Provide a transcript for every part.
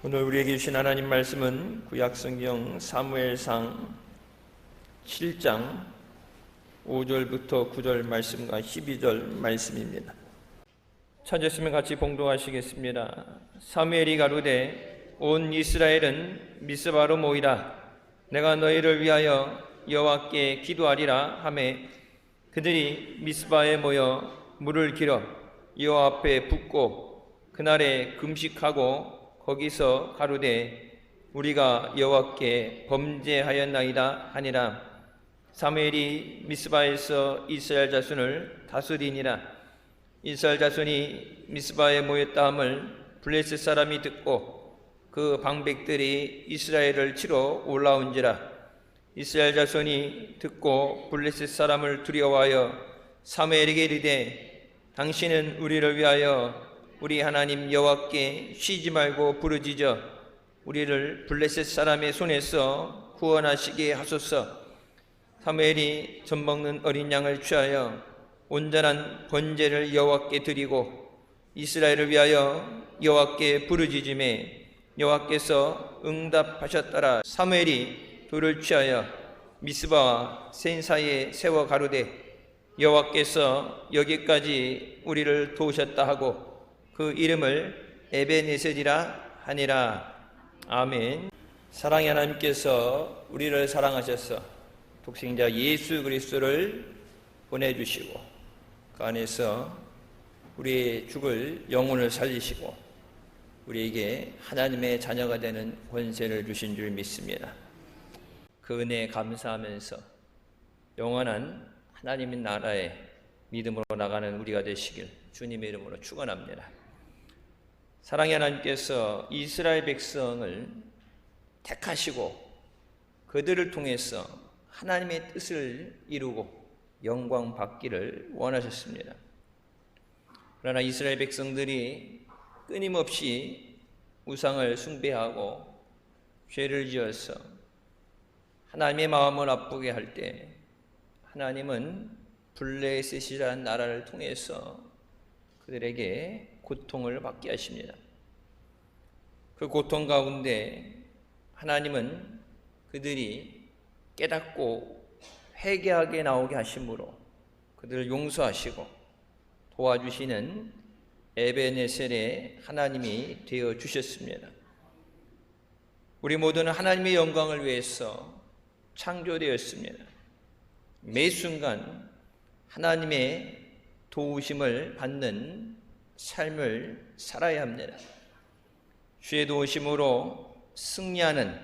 오늘 우리에게 주신 하나님 말씀은 구약성경 사무엘상 7장 5절부터 9절 말씀과 12절 말씀입니다. 찾으시면 같이 봉독하시겠습니다. 사무엘이 가로되 온 이스라엘은 미스바로 모이라. 내가 너희를 위하여 여호와께 기도하리라 하매 그들이 미스바에 모여 물을 길어 여호와 앞에 붓고 그날에 금식하고 거기서 가로되 우리가 여호와께 범죄하였나이다 하니라. 사무엘이 미스바에서 이스라엘 자손을 다스리니라. 이스라엘 자손이 미스바에 모였다 함을 블레셋 사람이 듣고 그 방백들이 이스라엘을 치러 올라온지라. 이스라엘 자손이 듣고 블레셋 사람을 두려워하여 사무엘에게 이르되 당신은 우리를 위하여 우리 하나님 여호와께 쉬지 말고 부르짖어 우리를 블레셋 사람의 손에서 구원하시게 하소서. 사무엘이 젖먹는 어린 양을 취하여 온전한 번제를 여호와께 드리고 이스라엘을 위하여 여호와께 부르짖음에 여호와께서 응답하셨더라. 사무엘이 돌을 취하여 미스바와 센 사이에 세워 가로되 여호와께서 여기까지 우리를 도우셨다 하고 그 이름을 에베네셀이라 하니라. 아멘. 사랑의 하나님께서 우리를 사랑하셔서 독생자 예수 그리스도를 보내주시고 그 안에서 우리의 죽을 영혼을 살리시고 우리에게 하나님의 자녀가 되는 권세를 주신 줄 믿습니다. 그 은혜에 감사하면서 영원한 하나님의 나라에 믿음으로 나가는 우리가 되시길 주님의 이름으로 축원합니다. 사랑의 하나님께서 이스라엘 백성을 택하시고 그들을 통해서 하나님의 뜻을 이루고 영광 받기를 원하셨습니다. 그러나 이스라엘 백성들이 끊임없이 우상을 숭배하고 죄를 지어서 하나님의 마음을 아프게 할 때 하나님은 블레셋이라는 나라를 통해서 그들에게 고통을 받게 하십니다. 그 고통 가운데 하나님은 그들이 깨닫고 회개하게 나오게 하심으로 그들을 용서하시고 도와주시는 에베네셀의 하나님이 되어 주셨습니다. 우리 모두는 하나님의 영광을 위해서 창조되었습니다. 매 순간 하나님의 도우심을 받는 삶을 살아야 합니다. 주의 도우심으로 승리하는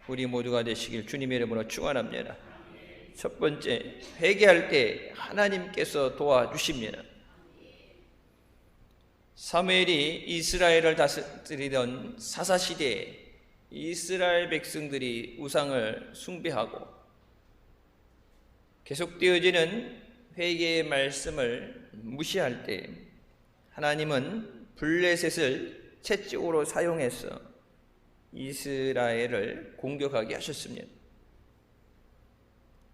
우리 모두가 되시길 주님의 이름으로 축원합니다. 첫 번째, 회개할 때 하나님께서 도와주십니다. 사무엘이 이스라엘을 다스리던 사사시대에 이스라엘 백성들이 우상을 숭배하고 계속되어지는 회개의 말씀을 무시할 때 하나님은 블레셋을 채찍으로 사용해서 이스라엘을 공격하게 하셨습니다.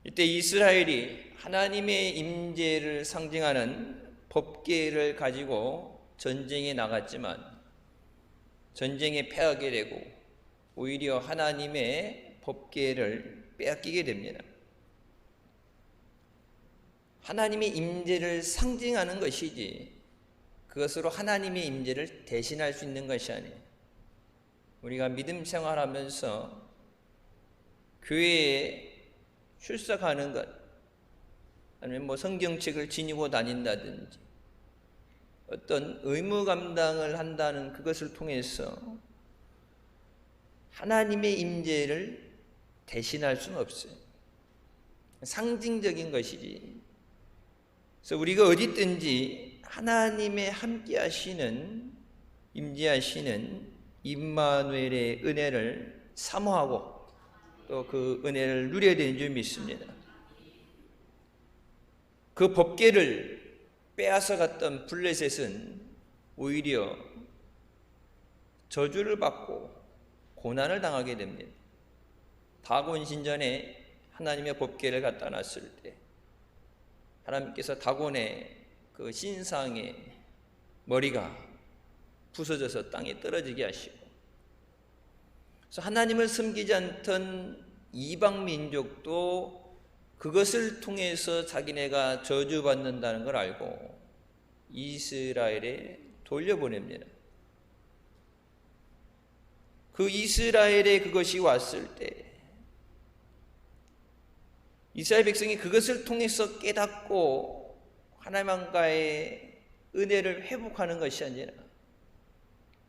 이때 이스라엘이 하나님의 임재를 상징하는 법궤를 가지고 전쟁에 나갔지만 전쟁에 패하게 되고 오히려 하나님의 법궤를 빼앗기게 됩니다. 하나님의 임재를 상징하는 것이지 그것으로 하나님의 임재를 대신할 수 있는 것이 아니에요. 우리가 믿음 생활하면서 교회에 출석하는 것 아니면 성경책을 지니고 다닌다든지 어떤 의무 감당을 한다는 그것을 통해서 하나님의 임재를 대신할 수는 없어요. 상징적인 것이지. 그래서 우리가 어디 있든지 하나님의 함께 하시는 임재하시는 임마누엘의 은혜를 사모하고 또 그 은혜를 누려야 되는 줄 믿습니다. 그 법궤를 빼앗아 갔던 블레셋은 오히려 저주를 받고 고난을 당하게 됩니다. 다곤 신전에 하나님의 법궤를 갖다 놨을 때 하나님께서 다곤의 그 신상의 머리가 부서져서 땅에 떨어지게 하시고 그래서 하나님을 섬기지 않던 이방 민족도 그것을 통해서 자기네가 저주받는다는 걸 알고 이스라엘에 돌려보냅니다. 그 이스라엘에 그것이 왔을 때 이스라엘 백성이 그것을 통해서 깨닫고 하나님과의 은혜를 회복하는 것이 아니라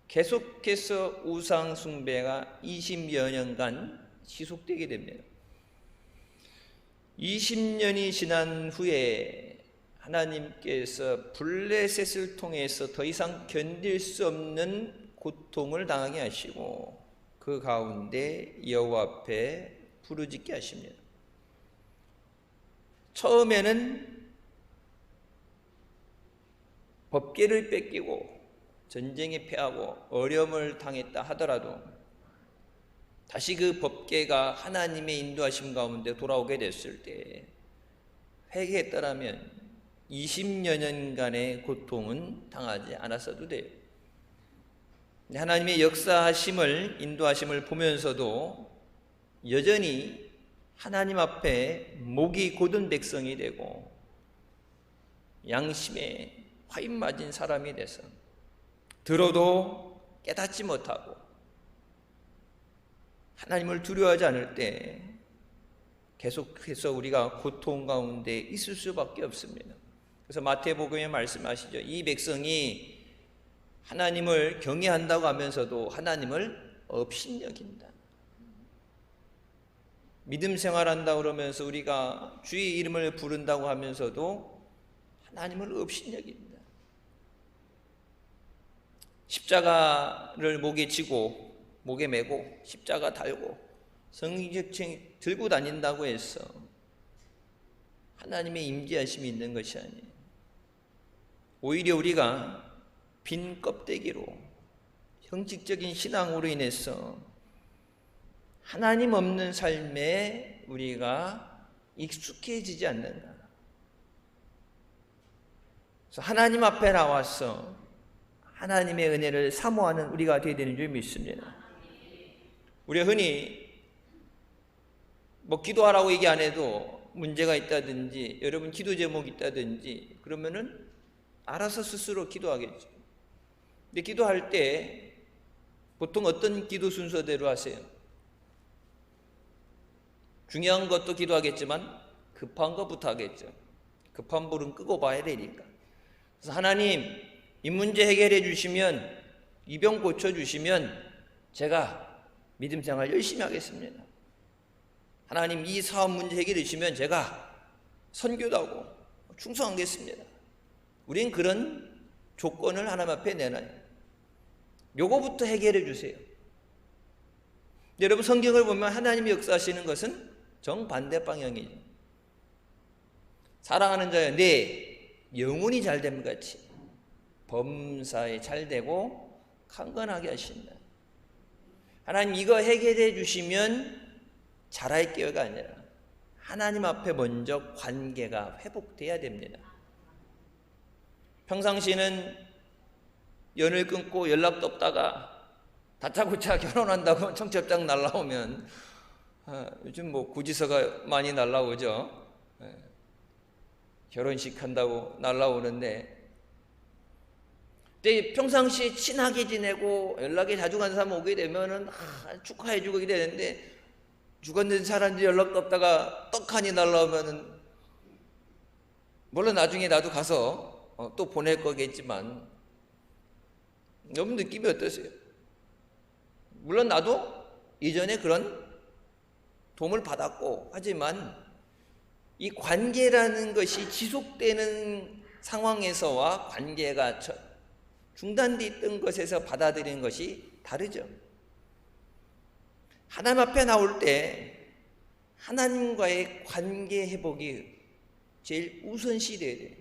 계속해서 우상 숭배가 20여 년간 지속되게 됩니다. 20년이 지난 후에 하나님께서 블레셋을 통해서 더 이상 견딜 수 없는 고통을 당하게 하시고 그 가운데 여호와 앞에 부르짖게 하십니다. 처음에는 법궤를 뺏기고 전쟁에 패하고 어려움을 당했다 하더라도 다시 그 법궤가 하나님의 인도하심 가운데 돌아오게 됐을 때 회개했더라면 20여 년간의 고통은 당하지 않았어도 돼요. 하나님의 역사하심을 인도하심을 보면서도 여전히 하나님 앞에 목이 곧은 백성이 되고 양심에 화인 맞은 사람이 돼서 들어도 깨닫지 못하고 하나님을 두려워하지 않을 때 계속해서 우리가 고통 가운데 있을 수밖에 없습니다. 그래서 마태복음에 말씀하시죠. 이 백성이 하나님을 경외한다고 하면서도 하나님을 업신여긴다. 믿음 생활한다고 그러면서 우리가 주의 이름을 부른다고 하면서도 하나님을 업신여긴다. 십자가를 목에 지고 목에 메고 십자가 달고 성경책 들고 다닌다고 해서 하나님의 임재하심이 있는 것이 아니에요. 오히려 우리가 빈 껍데기로 형식적인 신앙으로 인해서 하나님 없는 삶에 우리가 익숙해지지 않는가. 그래서 하나님 앞에 나와서 하나님의 은혜를 사모하는 우리가 되어야 되는 줄 믿습니다. 우리가 흔히 기도하라고 얘기 안 해도 문제가 있다든지 여러분 기도 제목이 있다든지 그러면은 알아서 스스로 기도하겠죠. 근데 기도할 때 보통 어떤 기도 순서대로 하세요? 중요한 것도 기도하겠지만 급한 것부터 하겠죠. 급한 불은 끄고 봐야 되니까. 그래서 하나님 이 문제 해결해 주시면 이 병 고쳐 주시면 제가 믿음 생활 열심히 하겠습니다. 하나님 이 사업 문제 해결해 주시면 제가 선교도 하고 충성하겠습니다. 우린 그런 조건을 하나님 앞에 내놔요. 요거부터 해결해 주세요. 여러분 성경을 보면 하나님이 역사하시는 것은 정반대 방향이죠. 사랑하는 자여 내 영혼이 잘됨 같이 범사에 잘되고 강건하게 하신다. 하나님 이거 해결해 주시면 잘할게요가 아니라 하나님 앞에 먼저 관계가 회복돼야 됩니다. 평상시에는 연을 끊고 연락도 없다가 다짜고짜 결혼한다고 청첩장 날라오면 요즘 구지서가 많이 날라오죠. 결혼식 한다고 날라오는데 평상시에 친하게 지내고 연락이 자주 가는 사람 오게 되면은 축하해 주고 되는데 죽었는 사람들이 연락도 없다가 떡하니 날라오면은 물론 나중에 나도 가서 또 보낼 거겠지만 여러분 느낌이 어떠세요? 물론 나도 이전에 그런 도움을 받았고 하지만 이 관계라는 것이 지속되는 상황에서와 관계가 중단돼 있던 것에서 받아들이는 것이 다르죠. 하나님 앞에 나올 때 하나님과의 관계 회복이 제일 우선시 돼야 돼요.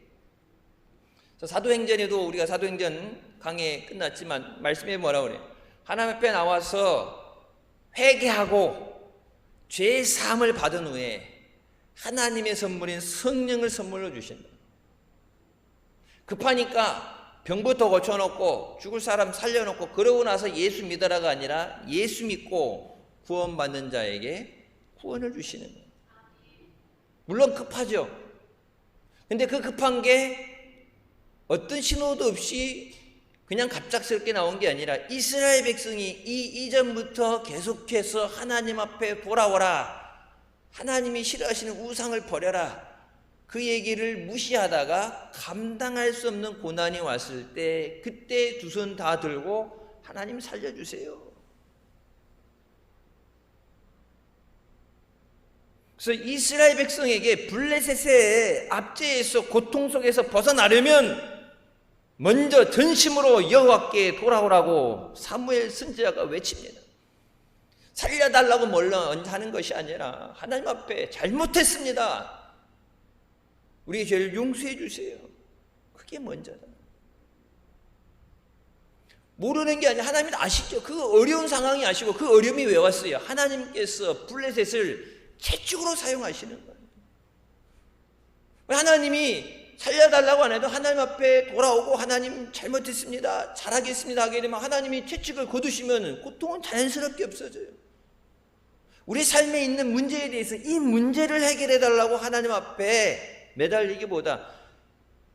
사도행전에도 우리가 사도행전 강의 끝났지만 말씀에 뭐라 그래요? 하나님 앞에 나와서 회개하고 죄 사함을 받은 후에 하나님의 선물인 성령을 선물로 주신다. 급하니까 병부터 고쳐놓고 죽을 사람 살려놓고 그러고 나서 예수 믿어라가 아니라 예수 믿고 구원받는 자에게 구원을 주시는 거예요. 물론 급하죠. 근데 그 급한 게 어떤 신호도 없이 그냥 갑작스럽게 나온 게 아니라 이스라엘 백성이 이전부터 계속해서 하나님 앞에 돌아오라, 하나님이 싫어하시는 우상을 버려라, 그 얘기를 무시하다가 감당할 수 없는 고난이 왔을 때 그때 두 손 다 들고 하나님 살려주세요. 그래서 이스라엘 백성에게 블레셋의 압제에서 고통 속에서 벗어나려면 먼저 전심으로 여호와께 돌아오라고 사무엘 선지자가 외칩니다. 살려달라고 하는 것이 아니라 하나님 앞에 잘못했습니다, 우리 죄를 용서해 주세요, 그게 먼저다. 모르는 게 아니라 하나님은 아시죠. 그 어려운 상황이 아시고 그 어려움이 왜 왔어요? 하나님께서 블레셋을 채찍으로 사용하시는 거예요. 하나님이 살려달라고 안 해도 하나님 앞에 돌아오고 하나님 잘못했습니다, 잘하겠습니다 하게 되면 하나님이 채찍을 거두시면 고통은 자연스럽게 없어져요. 우리 삶에 있는 문제에 대해서 이 문제를 해결해 달라고 하나님 앞에 매달리기보다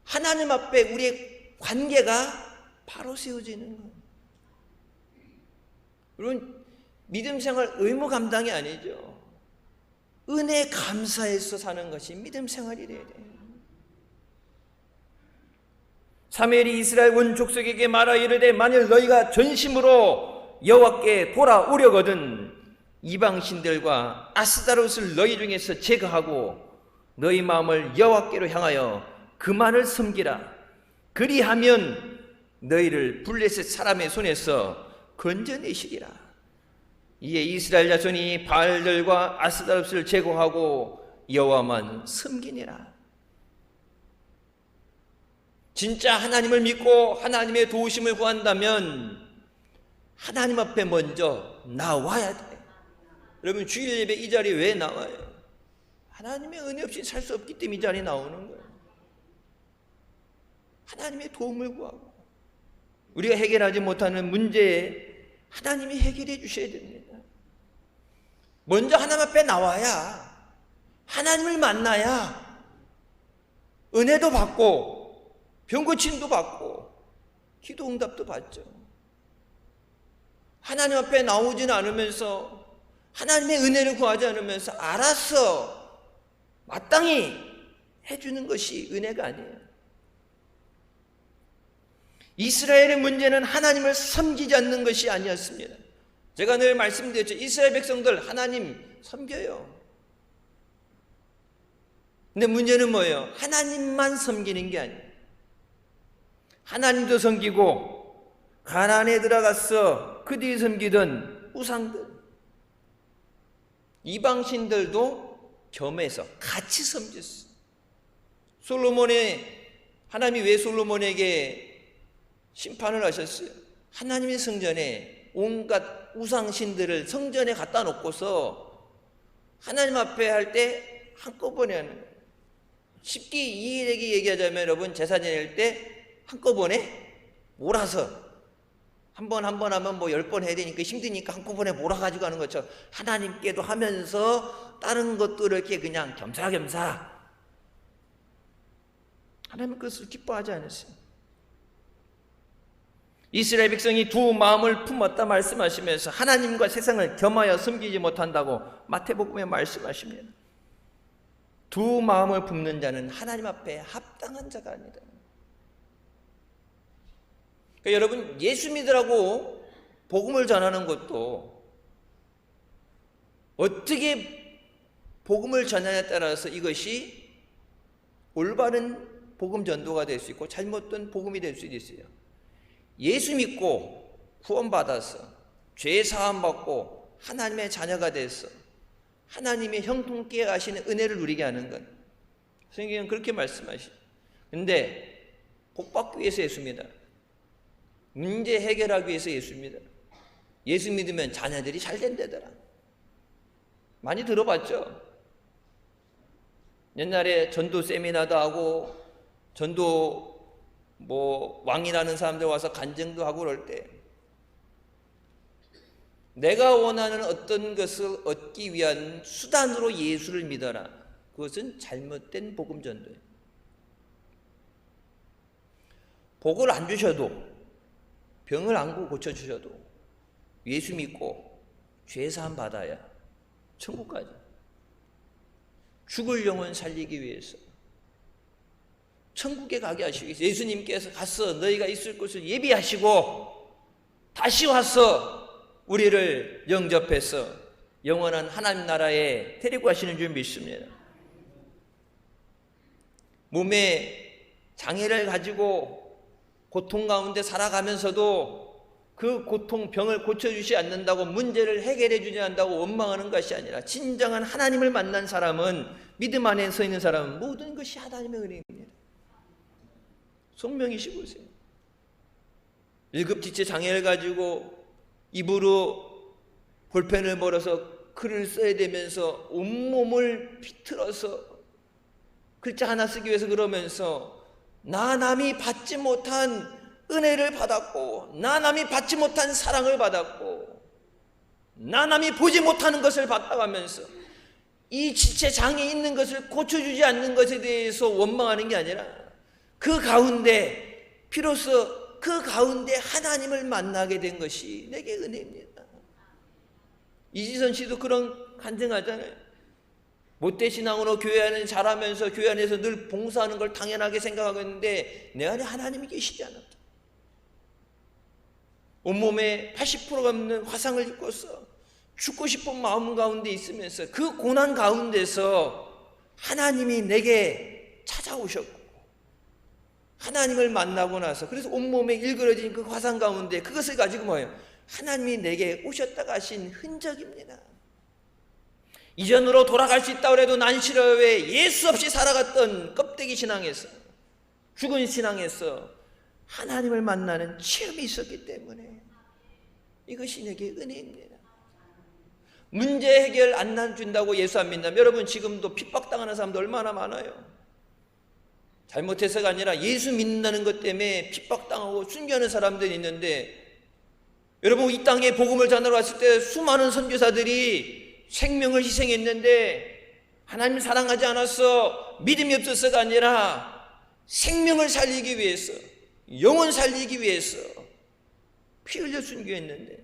하나님 앞에 우리의 관계가 바로 세워지는 거예요. 여러분, 믿음 생활 의무 감당이 아니죠. 은혜 감사해서 사는 것이 믿음 생활이 돼야 돼요. 사무엘이 이스라엘 온 족속에게 말하 이르되 만일 너희가 전심으로 여호와께 돌아오려거든 이방 신들과 아스다롯을 너희 중에서 제거하고 너희 마음을 여호와께로 향하여 그만을 섬기라. 그리하면 너희를 블레셋 사람의 손에서 건져내시리라. 이에 이스라엘 자손이 바알들과 아스다롯을 제거하고 여호와만 섬기니라. 진짜 하나님을 믿고 하나님의 도우심을 구한다면 하나님 앞에 먼저 나와야 돼. 여러분, 주일 예배 이 자리에 왜 나와요? 하나님의 은혜 없이 살 수 없기 때문에 이 자리에 나오는 거예요. 하나님의 도움을 구하고 우리가 해결하지 못하는 문제에 하나님이 해결해 주셔야 됩니다. 먼저 하나님 앞에 나와야, 하나님을 만나야 은혜도 받고 병 고침도 받고 기도 응답도 받죠. 하나님 앞에 나오지는 않으면서 하나님의 은혜를 구하지 않으면서 알아서 마땅히 해주는 것이 은혜가 아니에요. 이스라엘의 문제는 하나님을 섬기지 않는 것이 아니었습니다. 제가 늘 말씀드렸죠. 이스라엘 백성들 하나님 섬겨요. 근데 문제는 뭐예요? 하나님만 섬기는 게 아니에요. 하나님도 섬기고 가나안에 들어가서 그 뒤에 섬기던 우상들, 이방신들도 겸해서 같이 섬겼어요. 하나님이 왜 솔로몬에게 심판을 하셨어요? 하나님의 성전에 온갖 우상신들을 성전에 갖다 놓고서 하나님 앞에 할 때 한꺼번에 하는 거예요. 쉽게 이해되게 얘기하자면 여러분, 제사 지낼 때 한꺼번에 몰아서 한 번 하면 뭐 10번 해야 되니까 힘드니까 한꺼번에 몰아가지고 하는 것처럼 하나님께도 하면서 다른 것도 이렇게 그냥 겸사겸사, 하나님은 그것을 기뻐하지 않으세요. 이스라엘 백성이 두 마음을 품었다 말씀하시면서 하나님과 세상을 겸하여 섬기지 못한다고 마태복음에 말씀하십니다. 두 마음을 품는 자는 하나님 앞에 합당한 자가 아니다. 그러니까 여러분, 예수 믿으라고 복음을 전하는 것도 어떻게 복음을 전하냐에 따라서 이것이 올바른 복음 전도가 될 수 있고 잘못된 복음이 될 수도 있어요. 예수 믿고 구원받아서 죄 사함 받고 하나님의 자녀가 돼서 하나님의 형통케 하시는 은혜를 누리게 하는 것, 성경은 그렇게 말씀하시죠. 근데 복 받기 위해서 예수입니다. 문제 해결하기 위해서 예수입니다. 예수 믿으면 자녀들이 잘 된다더라. 많이 들어봤죠? 옛날에 전도 세미나도 하고 전도 왕이라는 사람들 와서 간증도 하고 그럴 때 내가 원하는 어떤 것을 얻기 위한 수단으로 예수를 믿어라. 그것은 잘못된 복음 전도예요. 복을 안 주셔도, 병을 안 고쳐주셔도 예수 믿고 죄사함 받아야 천국 가죠. 죽을 영혼 살리기 위해서 천국에 가게 하시기 위해서 예수님께서 가서 너희가 있을 곳을 예비하시고 다시 와서 우리를 영접해서 영원한 하나님 나라에 데리고 가시는 줄 믿습니다. 몸에 장애를 가지고 고통 가운데 살아가면서도 그 고통, 병을 고쳐주지 않는다고, 문제를 해결해 주지 않는다고 원망하는 것이 아니라, 진정한 하나님을 만난 사람은, 믿음 안에 서 있는 사람은 모든 것이 하나님의 은혜입니다. 손명희 씨 보세요. 1급 지체 장애를 가지고 입으로 볼펜을 벌어서 글을 써야 되면서 온몸을 비틀어서 글자 하나 쓰기 위해서 그러면서 나 남이 받지 못한 은혜를 받았고, 나 남이 받지 못한 사랑을 받았고, 나 남이 보지 못하는 것을 받아가면서 이 지체 장애 있는 것을 고쳐주지 않는 것에 대해서 원망하는 게 아니라 그 가운데 비로소 그 가운데 하나님을 만나게 된 것이 내게 은혜입니다. 이지선 씨도 그런 간증하잖아요. 못되신앙으로 교회 안에 자라면서 교회 안에서 늘 봉사하는 걸 당연하게 생각하고 있는데 내 안에 하나님이 계시지 않았다. 온몸에 80%가 넘는 화상을 입고서 죽고 싶은 마음 가운데 있으면서 그 고난 가운데서 하나님이 내게 찾아오셨고, 하나님을 만나고 나서 그래서 온몸에 일그러진 그 화상 가운데 그것을 가지고 뭐예요? 하나님이 내게 오셨다 가신 흔적입니다. 이전으로 돌아갈 수 있다고 해도 난 싫어요. 왜? 예수 없이 살아갔던 껍데기 신앙에서, 죽은 신앙에서 하나님을 만나는 체험이 있었기 때문에 이것이 내게 은혜입니다. 문제 해결 안 준다고 예수 안 믿는다면 여러분 지금도 핍박당하는 사람도 얼마나 많아요. 잘못해서가 아니라 예수 믿는다는 것 때문에 핍박당하고 순교하는 사람들이 있는데, 여러분 이 땅에 복음을 전하러 왔을 때 수많은 선교사들이 생명을 희생했는데 하나님 사랑하지 않았어, 믿음이 없어서가 아니라 생명을 살리기 위해서, 영혼 살리기 위해서 피 흘려 순교했는데,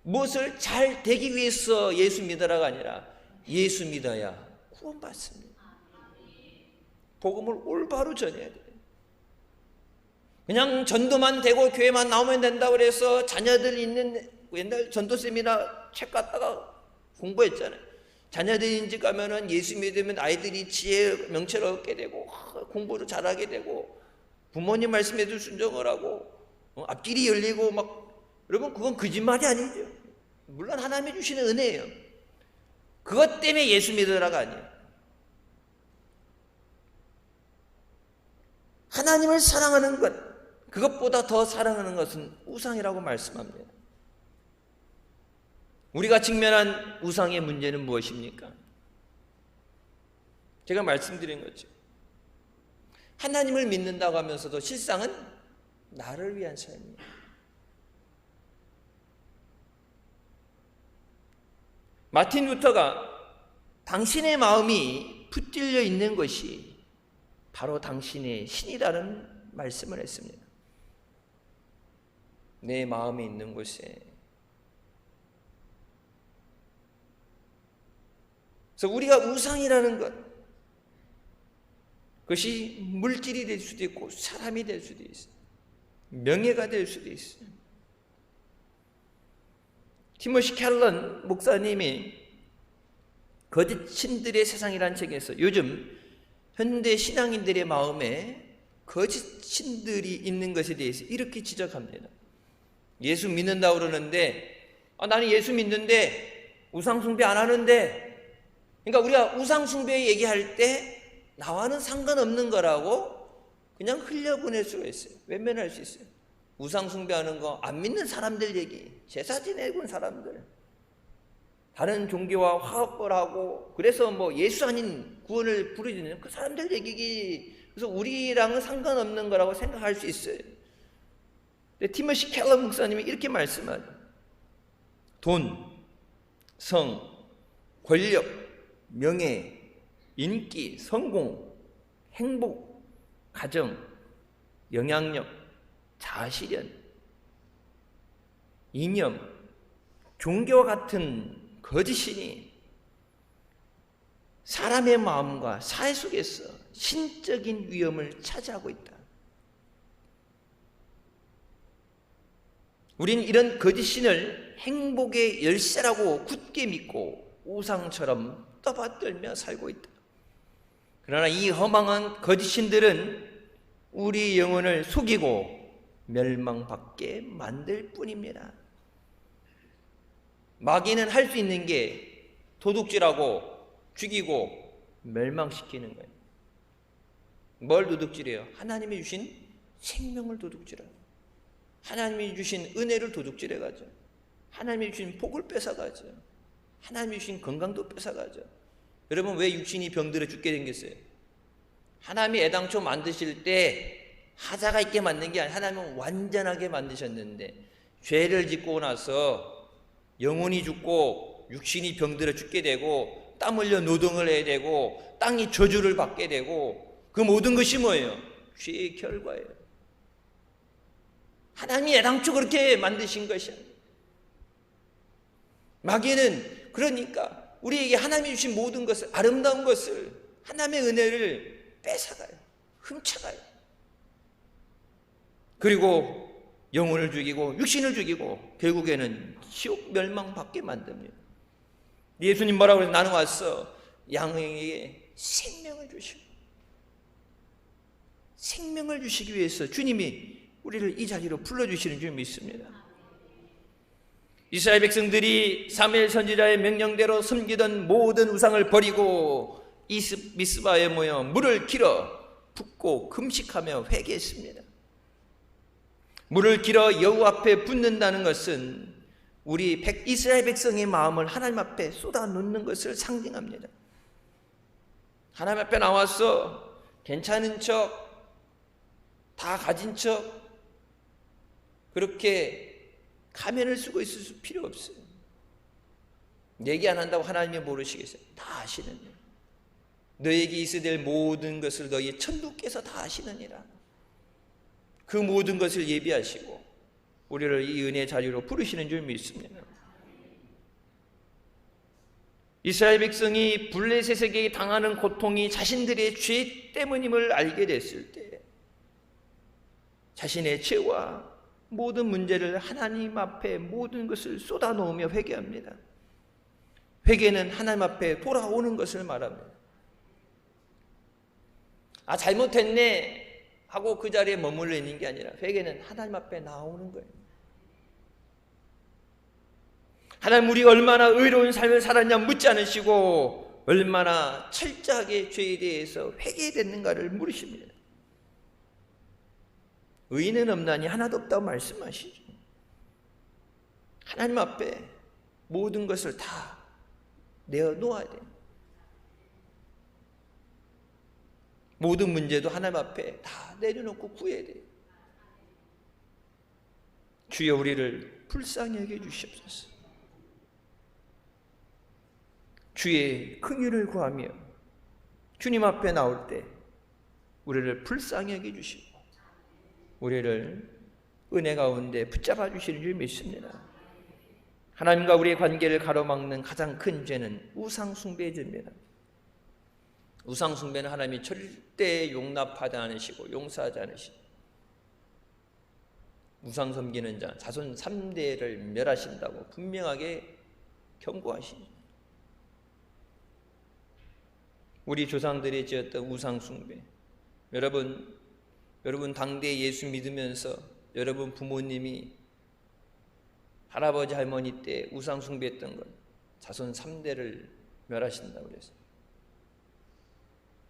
무엇을 잘 되기 위해서 예수 믿어라가 아니라 예수 믿어야 구원받습니다. 복음을 올바로 전해야 돼요. 그냥 전도만 되고 교회만 나오면 된다고 그래서 자녀들 있는, 옛날 전도쌤이나 책 갖다가 공부했잖아요. 자녀들인 집 가면은 예수 믿으면 아이들이 지혜 명철을 얻게 되고 공부를 잘하게 되고 부모님 말씀에도 순종을 하고 앞길이 열리고 막, 여러분 그건 거짓말이 아니죠. 물론 하나님이 주시는 은혜예요. 그것 때문에 예수 믿으라가 아니에요. 하나님을 사랑하는 것, 그것보다 더 사랑하는 것은 우상이라고 말씀합니다. 우리가 직면한 우상의 문제는 무엇입니까? 제가 말씀드린 거죠. 하나님을 믿는다고 하면서도 실상은 나를 위한 삶이에요. 마틴 루터가 당신의 마음이 붙들려 있는 것이 바로 당신의 신이라는 말씀을 했습니다. 내 마음에 있는 곳에. 그래서 우리가 우상이라는 것, 그것이 물질이 될 수도 있고 사람이 될 수도 있어요. 명예가 될 수도 있어요. 티모시 켈런 목사님이 거짓 신들의 세상이라는 책에서 요즘 현대 신앙인들의 마음에 거짓 신들이 있는 것에 대해서 이렇게 지적합니다. 예수 믿는다고 그러는데 나는 예수 믿는데 우상 숭배 안 하는데, 그러니까 우리가 우상 숭배 얘기할 때 나와는 상관없는 거라고 그냥 흘려보낼 수가 있어요. 외면할 수 있어요. 우상 숭배하는 거 안 믿는 사람들 얘기, 제사 지내고 온 사람들, 다른 종교와 화합을 하고 그래서 뭐 예수 아닌 구원을 부르짖는 그 사람들 얘기기, 그래서 우리랑은 상관없는 거라고 생각할 수 있어요. 근데 티머시 켈러 목사님이 이렇게 말씀하죠. 돈, 성, 권력, 명예, 인기, 성공, 행복, 가정, 영향력, 자아실현, 이념, 종교와 같은 거짓신이 사람의 마음과 사회 속에서 신적인 위험을 차지하고 있다. 우린 이런 거짓신을 행복의 열쇠라고 굳게 믿고 우상처럼 떠받들며 살고 있다. 그러나 이 허망한 거짓신들은 우리 영혼을 속이고 멸망받게 만들 뿐입니다. 마귀는 할 수 있는 게 도둑질하고 죽이고 멸망시키는 거예요. 뭘 도둑질해요? 하나님이 주신 생명을 도둑질해요. 하나님이 주신 은혜를 도둑질해가죠. 하나님이 주신 복을 뺏어가죠. 하나님이 주신 건강도 뺏어가죠. 여러분, 왜 육신이 병들어 죽게 생겼어요? 하나님이 애당초 만드실 때 하자가 있게 만든 게 아니라 하나님은 완전하게 만드셨는데 죄를 짓고 나서 영혼이 죽고 육신이 병들어 죽게 되고 땀 흘려 노동을 해야 되고 땅이 저주를 받게 되고 그 모든 것이 뭐예요? 죄의 결과예요. 하나님이 애당초 그렇게 만드신 것이야. 마귀는 그러니까 우리에게 하나님이 주신 모든 것을, 아름다운 것을, 하나님의 은혜를 뺏어가요. 훔쳐가요. 그리고 영혼을 죽이고 육신을 죽이고 결국에는 지옥 멸망받게 만듭니다. 예수님 뭐라고 해서 나는 왔어 양에게 생명을 주시고, 생명을 주시기 위해서 주님이 우리를 이 자리로 불러주시는 줄 믿습니다. 이스라엘 백성들이 사무엘 선지자의 명령대로 섬기던 모든 우상을 버리고 미스바에 모여 물을 길어 붓고 금식하며 회개했습니다. 물을 길어 여호와 앞에 붓는다는 것은 우리 이스라엘 백성의 마음을 하나님 앞에 쏟아놓는 것을 상징합니다. 하나님 앞에 나와서 괜찮은 척, 다 가진 척 그렇게 가면을 쓰고 있을 필요 없어요. 얘기 안 한다고 하나님이 모르시겠어요? 다 아시느니라. 너에게 있어야 될 모든 것을 너희 천부께서 다 아시느니라. 그 모든 것을 예비하시고 우리를 이 은혜의 자리로 부르시는 줄 믿습니다. 이스라엘 백성이 블레셋에게 당하는 고통이 자신들의 죄 때문임을 알게 됐을 때 자신의 죄와 모든 문제를 하나님 앞에 모든 것을 쏟아놓으며 회개합니다. 회개는 하나님 앞에 돌아오는 것을 말합니다. 아, 잘못했네 하고 그 자리에 머물러 있는 게 아니라 회개는 하나님 앞에 나오는 거예요. 하나님, 우리가 얼마나 의로운 삶을 살았냐 묻지 않으시고 얼마나 철저하게 죄에 대해서 회개됐는가를 물으십니다. 의인은 없나니 하나도 없다고 말씀하시죠. 하나님 앞에 모든 것을 다 내어놓아야 돼요. 모든 문제도 하나님 앞에 다 내려놓고 구해야 돼요. 주여 우리를 불쌍히 여겨 주시옵소서. 주의 긍휼을 구하며 주님 앞에 나올 때 우리를 불쌍히 여겨 주시고 우리를 은혜 가운데 붙잡아 주시는 줄 믿습니다. 하나님과 우리의 관계를 가로막는 가장 큰 죄는 우상 숭배의 죄입니다. 우상 숭배는 하나님이 절대 용납하지 않으시고 용서하지 않으시고 우상 섬기는 자 자손 3대를 멸하신다고 분명하게 경고하시죠. 우리 조상들이 지었던 우상 숭배, 여러분 당대 예수 믿으면서 여러분 부모님이 할아버지 할머니 때 우상 숭배했던 것 자손 3대를 멸하신다고 그랬어요.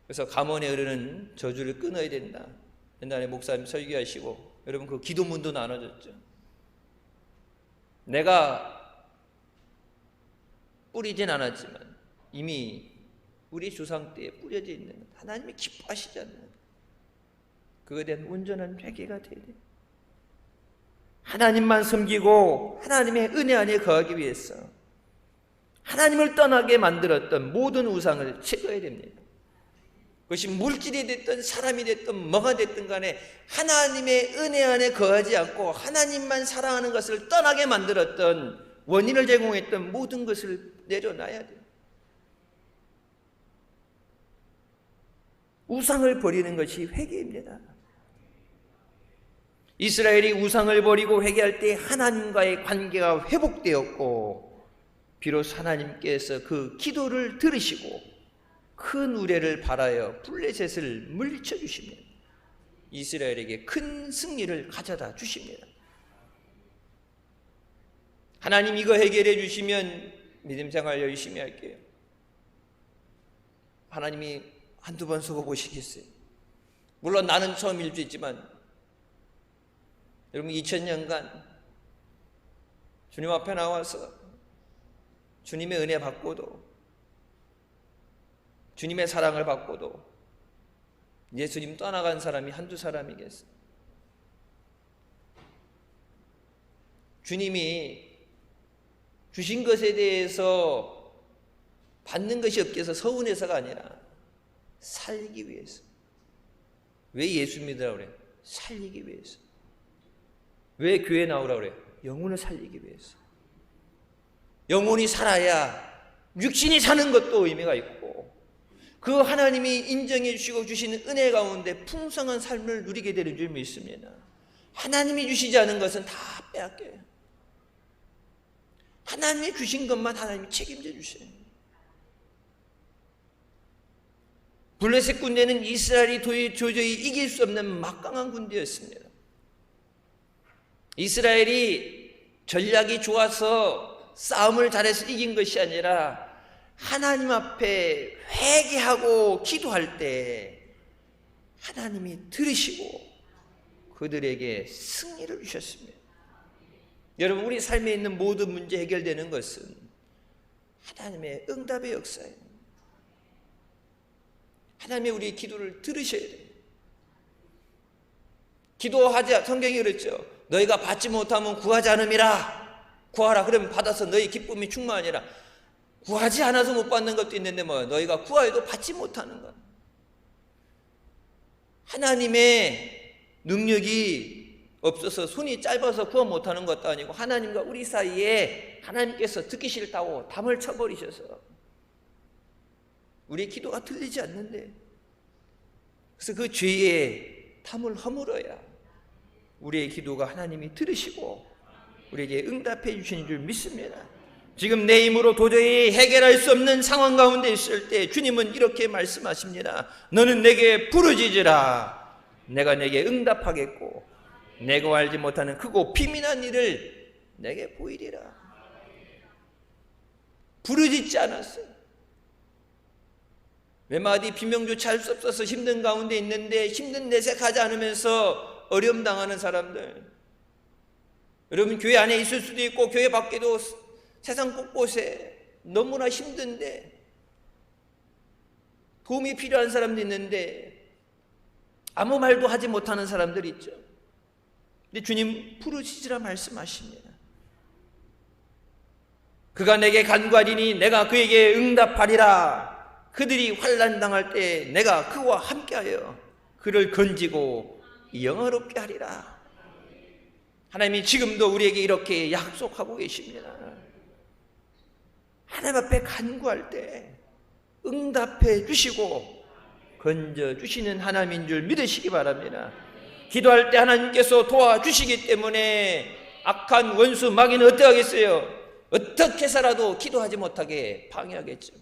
그래서 가문에 흐르는 저주를 끊어야 된다. 옛날에 목사님 설교하시고 여러분 그 기도문도 나눠줬죠. 내가 뿌리진 않았지만 이미 우리 조상 때에 뿌려져 있는 것 하나님이 기뻐하시지 않나요? 그거에 대한 온전한 회개가 돼야 돼요. 하나님만 섬기고 하나님의 은혜 안에 거하기 위해서 하나님을 떠나게 만들었던 모든 우상을 제거해야 됩니다. 그것이 물질이 됐든 사람이 됐든 뭐가 됐든 간에 하나님의 은혜 안에 거하지 않고 하나님만 사랑하는 것을 떠나게 만들었던 원인을 제공했던 모든 것을 내려놔야 돼요. 우상을 버리는 것이 회개입니다. 이스라엘이 우상을 버리고 회개할 때 하나님과의 관계가 회복되었고 비로소 하나님께서 그 기도를 들으시고 큰 우레를 발하여 블레셋을 물리쳐 주십니다. 이스라엘에게 큰 승리를 가져다 주십니다. 하나님 이거 해결해 주시면 믿음 생활 열심히 할게요. 하나님이 한두 번 속아보시겠어요? 물론 나는 처음일 수 있지만 여러분 2000년간 주님 앞에 나와서 주님의 은혜 받고도 주님의 사랑을 받고도 예수님 떠나간 사람이 한두 사람이겠어요? 주님이 주신 것에 대해서 받는 것이 없게 해서 서운해서가 아니라 살기 위해서. 왜 예수 믿으라고 그래요? 살리기 위해서. 왜 교회 나오라고 그래요? 영혼을 살리기 위해서. 영혼이 살아야 육신이 사는 것도 의미가 있고 그 하나님이 인정해 주시고 주시는 은혜 가운데 풍성한 삶을 누리게 되는 줄 믿습니다. 하나님이 주시지 않은 것은 다 빼앗겨요. 하나님이 주신 것만 하나님이 책임져 주셔요. 블레셋 군대는 이스라엘이 도저히 이길 수 없는 막강한 군대였습니다. 이스라엘이 전략이 좋아서 싸움을 잘해서 이긴 것이 아니라 하나님 앞에 회개하고 기도할 때 하나님이 들으시고 그들에게 승리를 주셨습니다. 여러분, 우리 삶에 있는 모든 문제 해결되는 것은 하나님의 응답의 역사예요. 하나님이 우리의 기도를 들으셔야 돼요. 기도하자. 성경이 그랬죠. 너희가 받지 못하면 구하지 않음이라. 구하라. 그러면 받아서 너희 기쁨이 충만하니라. 구하지 않아서 못 받는 것도 있는데 뭐 너희가 구하여도 받지 못하는 것. 하나님의 능력이 없어서 손이 짧아서 구원 못하는 것도 아니고 하나님과 우리 사이에 하나님께서 듣기 싫다고 담을 쳐버리셔서 우리의 기도가 들리지 않는데, 그래서 그 죄의 담을 허물어야 우리의 기도가 하나님이 들으시고 우리에게 응답해 주시는 줄 믿습니다. 지금 내 힘으로 도저히 해결할 수 없는 상황 가운데 있을 때 주님은 이렇게 말씀하십니다. 너는 내게 부르짖으라. 내가 내게 응답하겠고 내가 알지 못하는 크고 비밀한 일을 내게 보이리라. 부르짖지 않았어요. 몇 마디 비명조차 할 수 없어서 힘든 가운데 있는데 힘든 내색하지 않으면서 어려움 당하는 사람들, 여러분 교회 안에 있을 수도 있고 교회 밖에도 세상 곳곳에 너무나 힘든데 도움이 필요한 사람도 있는데 아무 말도 하지 못하는 사람들이 있죠. 근데 주님 부르짖으라 말씀하십니다. 그가 내게 간구하리니 내가 그에게 응답하리라. 그들이 환난 당할 때 내가 그와 함께하여 그를 건지고 영화롭게 하리라. 하나님이 지금도 우리에게 이렇게 약속하고 계십니다. 하나님 앞에 간구할 때 응답해 주시고 건져 주시는 하나님인 줄 믿으시기 바랍니다. 기도할 때 하나님께서 도와주시기 때문에 악한 원수 마귀는 어떻게 하겠어요? 어떻게 해서라도 기도하지 못하게 방해하겠죠.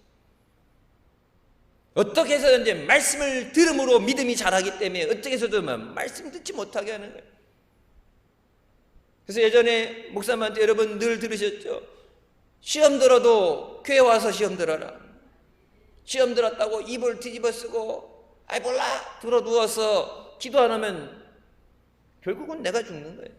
어떻게 해서든지 말씀을 들음으로 믿음이 자라기 때문에 어떻게 해서든 말씀 듣지 못하게 하는 거예요. 그래서 예전에 목사님한테 여러분 늘 들으셨죠? 시험 들어도 교회 와서 시험 들어라. 시험 들었다고 입을 뒤집어 쓰고 아이 몰라 들어 누워서 기도 안 하면 결국은 내가 죽는 거예요.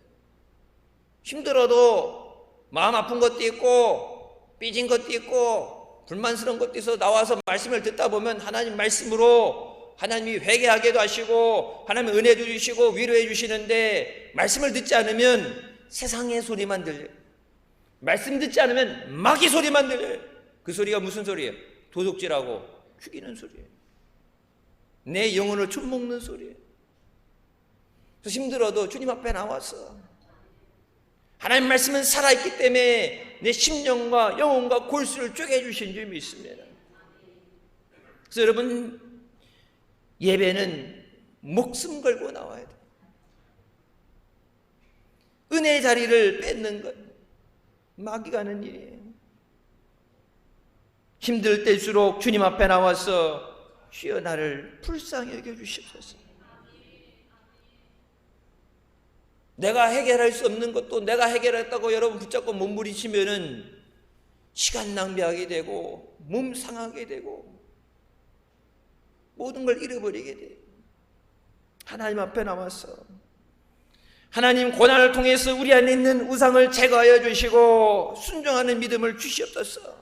힘들어도 마음 아픈 것도 있고 삐진 것도 있고 불만스러운 것도 있어 나와서 말씀을 듣다 보면 하나님 말씀으로 하나님이 회개하게도 하시고 하나님 은혜도 주시고 위로해 주시는데 말씀을 듣지 않으면 세상의 소리만 들려요. 말씀 듣지 않으면 마귀 소리만 들려요. 그 소리가 무슨 소리예요? 도둑질하고 죽이는 소리예요. 내 영혼을 춤먹는 소리예요. 그래서 힘들어도 주님 앞에 나와서 하나님 말씀은 살아있기 때문에 내 심령과 영혼과 골수를 쪼개주신 줄 믿습니다. 그래서 여러분, 예배는 목숨 걸고 나와야 돼요. 은혜의 자리를 뺏는 것 마귀가 하는 일이에요. 힘들 때일수록 주님 앞에 나와서 주여 나를 불쌍히 여겨주시옵소서. 내가 해결할 수 없는 것도 내가 해결했다고 여러분 붙잡고 몸부리치면은 시간 낭비하게 되고 몸 상하게 되고 모든 걸 잃어버리게 돼요. 하나님 앞에 나와서 하나님 고난을 통해서 우리 안에 있는 우상을 제거하여 주시고 순종하는 믿음을 주시옵소서.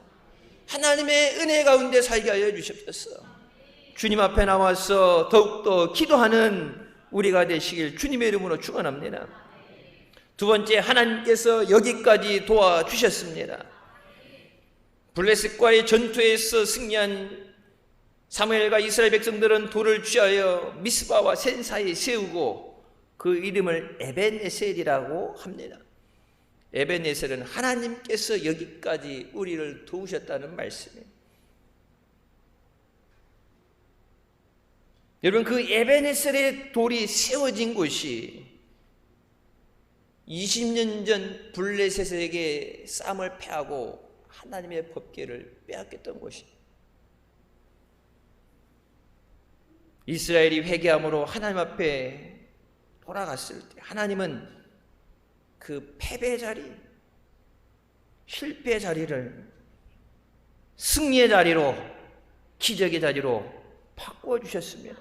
하나님의 은혜 가운데 살게 하여 주시옵소서. 주님 앞에 나와서 더욱더 기도하는 우리가 되시길 주님의 이름으로 축원합니다. 두 번째, 하나님께서 여기까지 도와주셨습니다. 블레셋과의 전투에서 승리한 사무엘과 이스라엘 백성들은 돌을 취하여 미스바와 센 사이에 세우고 그 이름을 에벤에셀이라고 합니다. 에벤에셀은 하나님께서 여기까지 우리를 도우셨다는 말씀이에요. 여러분, 그 에벤에셀의 돌이 세워진 곳이 20년 전 블레셋에게 싸움을 패하고 하나님의 법궤를 빼앗겼던 곳이에요. 이스라엘이 회개함으로 하나님 앞에 돌아갔을 때 하나님은 그 패배 자리, 실패의 자리를 승리의 자리로, 기적의 자리로 바꾸어 주셨습니다.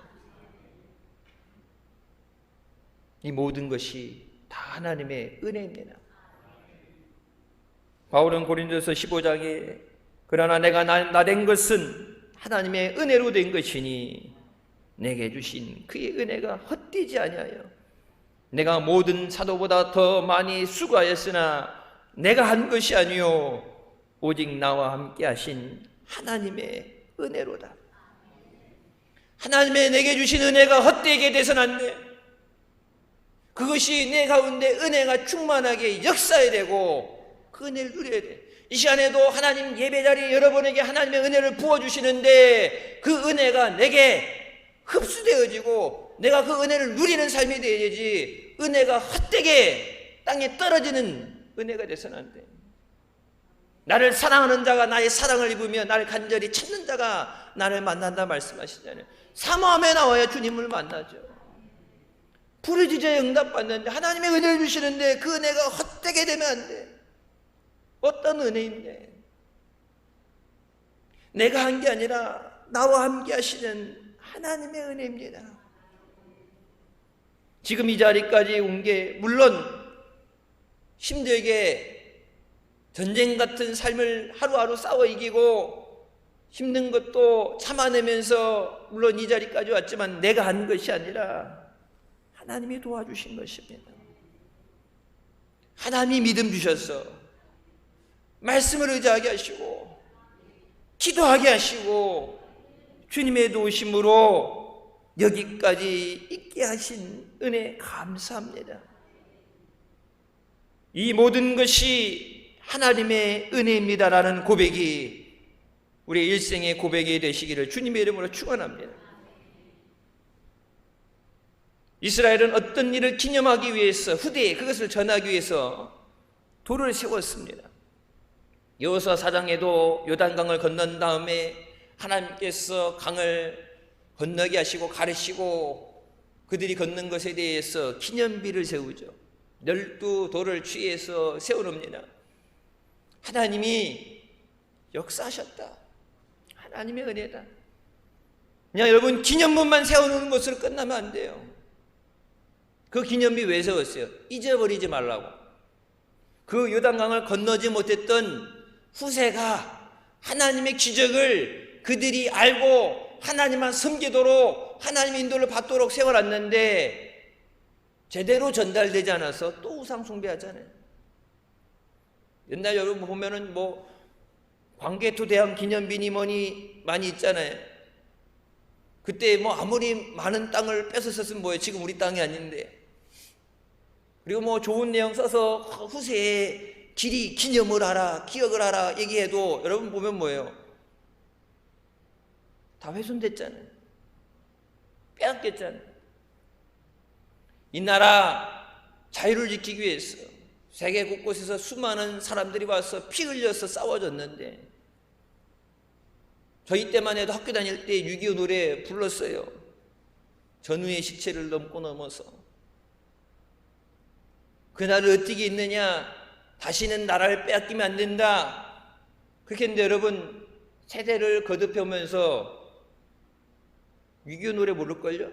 이 모든 것이 다 하나님의 은혜입니다. 바울은 고린도서 15장에 그러나 내가 나된 것은 하나님의 은혜로 된 것이니 내게 주신 그의 은혜가 헛되지 아니하여 내가 모든 사도보다 더 많이 수고하였으나 내가 한 것이 아니요 오직 나와 함께 하신 하나님의 은혜로다. 하나님의 내게 주신 은혜가 헛되게 돼서는 안 돼. 그것이 내 가운데 은혜가 충만하게 역사해야 되고 그 은혜를 누려야 돼. 이 시간에도 하나님 예배자리 여러분에게 하나님의 은혜를 부어주시는데 그 은혜가 내게 흡수되어지고 내가 그 은혜를 누리는 삶이 되어야지 은혜가 헛되게 땅에 떨어지는 은혜가 돼서는 안 돼. 나를 사랑하는 자가 나의 사랑을 입으며 나를 간절히 찾는 자가 나를 만난다 말씀하시잖아요. 사모함에 나와야 주님을 만나죠. 부르짖어야 응답받는데 하나님의 은혜를 주시는데 그 은혜가 헛되게 되면 안 돼. 어떤 은혜인데 내가 한 게 아니라 나와 함께 하시는 하나님의 은혜입니다. 지금 이 자리까지 온 게 물론 힘들게 전쟁 같은 삶을 하루하루 싸워 이기고 힘든 것도 참아내면서 물론 이 자리까지 왔지만 내가 한 것이 아니라 하나님이 도와주신 것입니다. 하나님이 믿음 주셔서 말씀을 의지하게 하시고 기도하게 하시고 주님의 도우심으로 여기까지 있게 하신 은혜 감사합니다. 이 모든 것이 하나님의 은혜입니다라는 고백이 우리 일생의 고백이 되시기를 주님의 이름으로 축원합니다. 이스라엘은 어떤 일을 기념하기 위해서 후대에 그것을 전하기 위해서 돌을 세웠습니다. 여호수아 4장에도 요단강을 건넌 다음에 하나님께서 강을 건너게 하시고 가르시고 그들이 걷는 것에 대해서 기념비를 세우죠. 12돌을 취해서 세워놓습니다. 하나님이 역사하셨다. 하나님의 은혜다. 그냥 여러분 기념문만 세워놓는 것으로 끝나면 안 돼요. 그 기념비 왜 세웠어요? 잊어버리지 말라고. 그 요단강을 건너지 못했던 후세가 하나님의 기적을 그들이 알고 하나님만 섬기도록 하나님의 인도를 받도록 세워놨는데 제대로 전달되지 않아서 또 우상 숭배하잖아요. 옛날 여러분 보면은 뭐 광개토 대왕 기념비니 뭐니 많이 있잖아요. 그때 뭐 아무리 많은 땅을 뺏었었으면 뭐예요? 지금 우리 땅이 아닌데. 그리고 뭐 좋은 내용 써서 후세에 길이 기념을 하라, 기억을 하라 얘기해도 여러분 보면 뭐예요? 다 훼손됐잖아요. 빼앗겼잖아요. 이 나라 자유를 지키기 위해서 세계 곳곳에서 수많은 사람들이 와서 피 흘려서 싸워줬는데, 저희 때만 해도 학교 다닐 때 6.25 노래 불렀어요. 전우의 시체를 넘고 넘어서. 그날을 어떻게 있느냐? 다시는 나라를 빼앗기면 안 된다. 그렇게 했는데 여러분, 세대를 거듭해오면서 6.25 노래 모를걸요?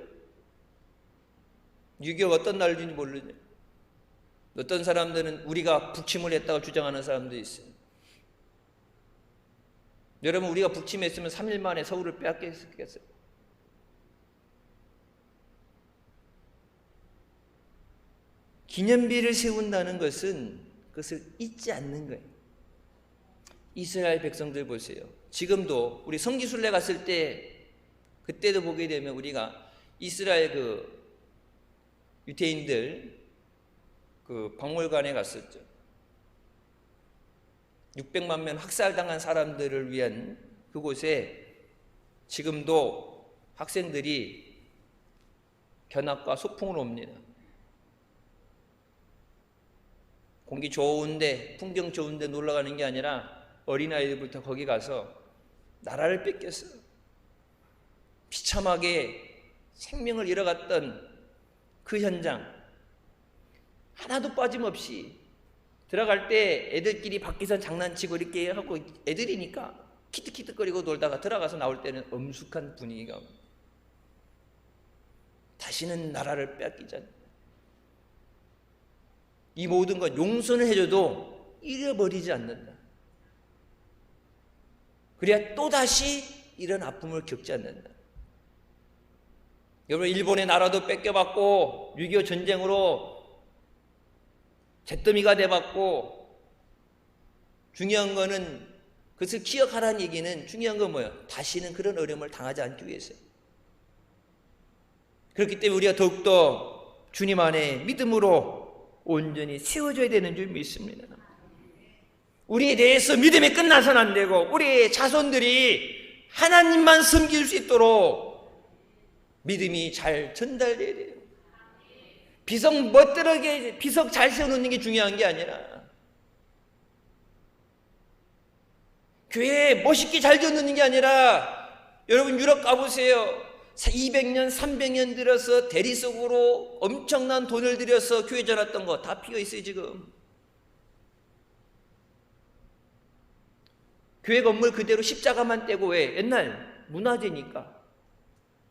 6.25 어떤 날인지 모르죠. 어떤 사람들은 우리가 북침을 했다고 주장하는 사람도 있어요. 여러분, 우리가 북침했으면 3일 만에 서울을 빼앗겼겠어요? 기념비를 세운다는 것은 그것을 잊지 않는 거예요. 이스라엘 백성들 보세요. 지금도 우리 성지순례 갔을 때, 그때도 보게 되면 우리가 이스라엘 그 유대인들 그 박물관에 갔었죠. 600만 명 학살당한 사람들을 위한 그곳에 지금도 학생들이 견학과 소풍으로 옵니다. 공기 좋은데, 풍경 좋은데 놀러 가는 게 아니라 어린아이들부터 거기 가서 나라를 뺏겼어요. 비참하게 생명을 잃어갔던 그 현장, 하나도 빠짐없이 들어갈 때 애들끼리 밖에서 장난치고 이렇게 하고, 애들이니까 키득키득거리고 놀다가 들어가서 나올 때는 엄숙한 분위기가 옵니다. 다시는 나라를 빼앗기지 않는다. 이 모든 것 용서를 해줘도 잃어버리지 않는다. 그래야 또다시 이런 아픔을 겪지 않는다. 여러분, 일본의 나라도 뺏겨받고 6.25 전쟁으로 잿더미가 돼봤고, 중요한 거는 그것을 기억하라는 얘기는, 중요한 건 뭐예요? 다시는 그런 어려움을 당하지 않기 위해서요. 그렇기 때문에 우리가 더욱더 주님 안에 믿음으로 온전히 세워져야 되는 줄 믿습니다. 우리에 대해서 믿음이 끝나서는 안 되고, 우리의 자손들이 하나님만 섬길 수 있도록 믿음이 잘 전달돼야 돼요. 비석 멋들하게 비석 잘 세워놓는 게 중요한 게 아니라, 교회에 멋있게 잘 지어놓는 게 아니라, 여러분 유럽 가보세요. 200년 300년 들여서 대리석으로 엄청난 돈을 들여서 교회 지어놨던 거 다 비어있어요. 지금 교회 건물 그대로 십자가만 떼고, 왜? 옛날 문화재니까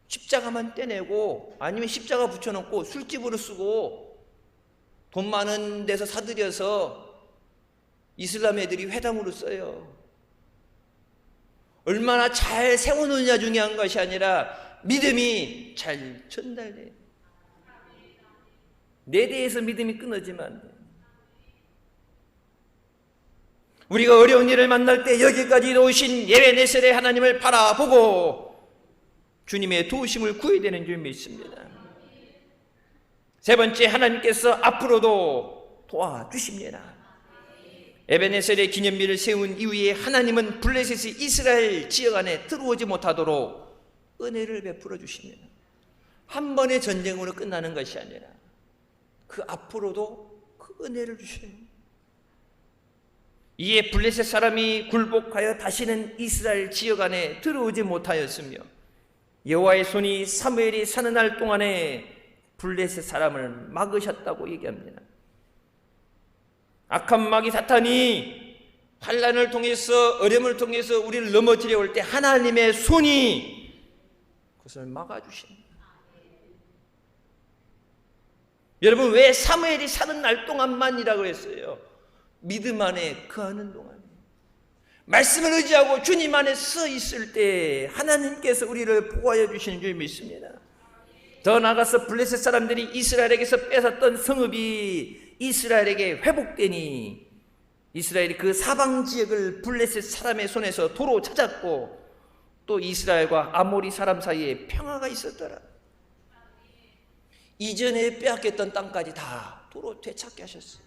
십자가만 떼내고, 아니면 십자가 붙여놓고 술집으로 쓰고, 돈 많은 데서 사들여서 이슬람 애들이 회당으로 써요. 얼마나 잘 세워놓느냐 중요한 것이 아니라 믿음이 잘 전달돼요. 내 대해서 믿음이 끊어지면 안 돼요. 우리가 어려운 일을 만날 때 여기까지 오신 예배네셀의 하나님을 바라보고 주님의 도우심을 구해야 되는 줄 믿습니다. 세 번째, 하나님께서 앞으로도 도와주십니다. 에베네셀의 기념비를 세운 이후에 하나님은 블레셋이 이스라엘 지역 안에 들어오지 못하도록 은혜를 베풀어 주십니다. 한 번의 전쟁으로 끝나는 것이 아니라 그 앞으로도 그 은혜를 주셔요. 이에 블레셋 사람이 굴복하여 다시는 이스라엘 지역 안에 들어오지 못하였으며, 여호와의 손이 사무엘이 사는 날 동안에 블레셋 사람을 막으셨다고 얘기합니다. 악한 마귀 사탄이 환난을 통해서, 어려움을 통해서 우리를 넘어뜨려 올 때 하나님의 손이 그것을 막아주십니다. 여러분, 왜 사무엘이 사는 날 동안만이라고 했어요? 믿음 안에 거하는 동안, 말씀을 의지하고 주님 안에 서 있을 때 하나님께서 우리를 보호하여 주시는 줄 믿습니다. 더 나아가서 블레셋 사람들이 이스라엘에게서 뺏었던 성읍이 이스라엘에게 회복되니 이스라엘이 그 사방 지역을 블레셋 사람의 손에서 도로 찾았고 또 이스라엘과 아모리 사람 사이에 평화가 있었더라. 이전에 빼앗겼던 땅까지 다 도로 되찾게 하셨어요.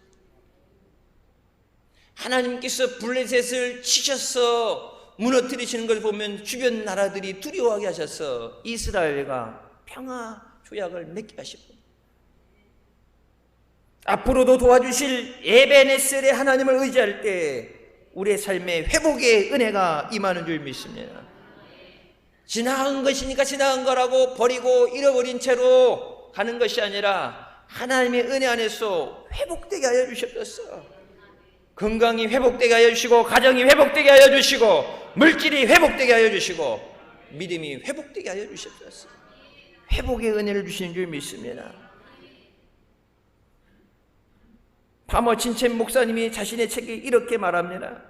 하나님께서 블레셋을 치셔서 무너뜨리시는 걸 보면 주변 나라들이 두려워하게 하셔서 이스라엘과 평화 조약을 맺게 하시고 앞으로도 도와주실 에베네셀의 하나님을 의지할 때 우리의 삶에 회복의 은혜가 임하는 줄 믿습니다. 지나간 것이니까 지나간 거라고 버리고 잃어버린 채로 가는 것이 아니라 하나님의 은혜 안에서 회복되게 하여 주셨었어. 건강이 회복되게 하여 주시고 가정이 회복되게 하여 주시고 물질이 회복되게 하여 주시고 믿음이 회복되게 하여 주셨었어. 회복의 은혜를 주시는 줄 믿습니다. 파머 친첸 목사님이 자신의 책에 이렇게 말합니다.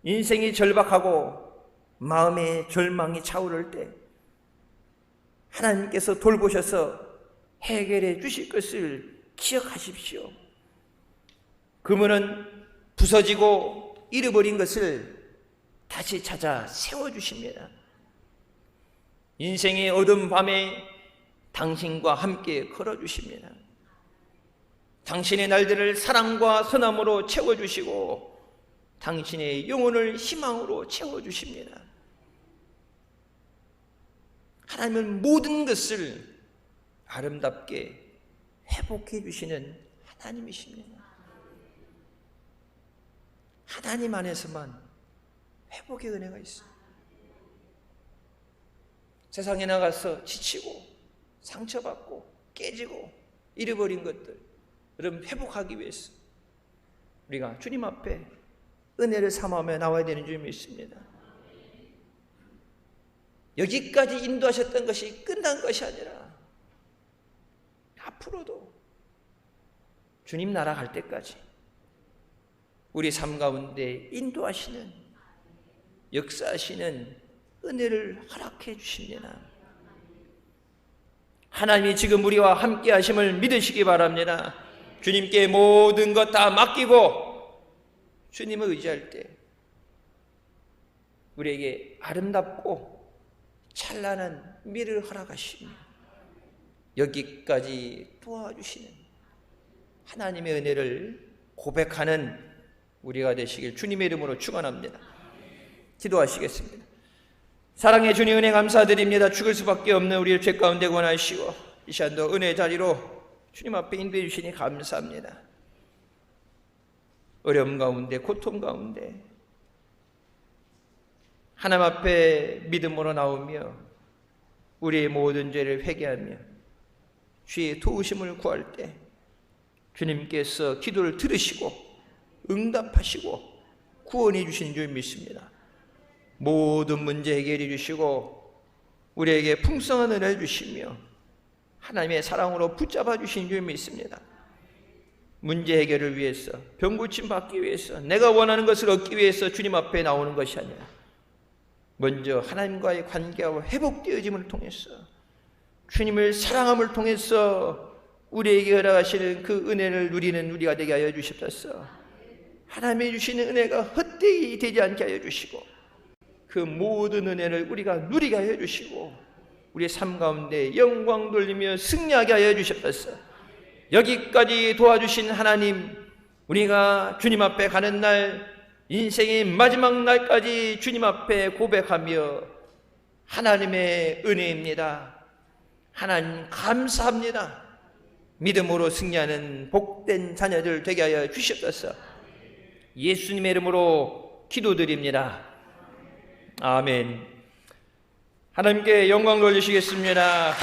인생이 절박하고 마음의 절망이 차오를 때 하나님께서 돌보셔서 해결해 주실 것을 기억하십시오. 그분은 부서지고 잃어버린 것을 다시 찾아 세워주십니다. 인생의 어두운 밤에 당신과 함께 걸어주십니다. 당신의 날들을 사랑과 선함으로 채워주시고 당신의 영혼을 희망으로 채워주십니다. 하나님은 모든 것을 아름답게 회복해 주시는 하나님이십니다. 하나님 안에서만 회복의 은혜가 있어요. 세상에 나가서 지치고 상처받고 깨지고 잃어버린 것들 여러분 회복하기 위해서 우리가 주님 앞에 은혜를 삼아며 나와야 되는 줄 믿습니다. 여기까지 인도하셨던 것이 끝난 것이 아니라 앞으로도 주님 나라 갈 때까지 우리 삶 가운데 인도하시는 역사하시는 은혜를 허락해 주십니다. 하나님이 지금 우리와 함께 하심을 믿으시기 바랍니다. 주님께 모든 것 다 맡기고 주님을 의지할 때 우리에게 아름답고 찬란한 미래를 허락하시며 여기까지 도와주시는 하나님의 은혜를 고백하는 우리가 되시길 주님의 이름으로 축원합니다. 기도하시겠습니다. 사랑의 주님 은혜 감사드립니다. 죽을 수밖에 없는 우리의 죄 가운데 권하시고 이 시간도 은혜 자리로 주님 앞에 인도해 주시니 감사합니다. 어려움 가운데 고통 가운데 하나님 앞에 믿음으로 나오며 우리의 모든 죄를 회개하며 주의 도우심을 구할 때 주님께서 기도를 들으시고 응답하시고 구원해 주시는 줄 믿습니다. 모든 문제 해결해 주시고 우리에게 풍성한 은혜를 주시며 하나님의 사랑으로 붙잡아 주시는 줄 믿습니다. 문제 해결을 위해서 병 고침 받기 위해서 내가 원하는 것을 얻기 위해서 주님 앞에 나오는 것이 아니라 먼저 하나님과의 관계가 회복되어짐을 통해서 주님을 사랑함을 통해서 우리에게 허락하시는 그 은혜를 누리는 우리가 되게 하여 주십소서. 하나님이 주시는 은혜가 헛되이 되지 않게 하여 주시고 그 모든 은혜를 우리가 누리게 하여 주시고 우리의 삶 가운데 영광 돌리며 승리하게 하여 주십소서. 여기까지 도와주신 하나님, 우리가 주님 앞에 가는 날 인생의 마지막 날까지 주님 앞에 고백하며 하나님의 은혜입니다. 하나님 감사합니다. 믿음으로 승리하는 복된 자녀들 되게 하여 주시옵소서. 예수님의 이름으로 기도드립니다. 아멘. 하나님께 영광 돌리시겠습니다.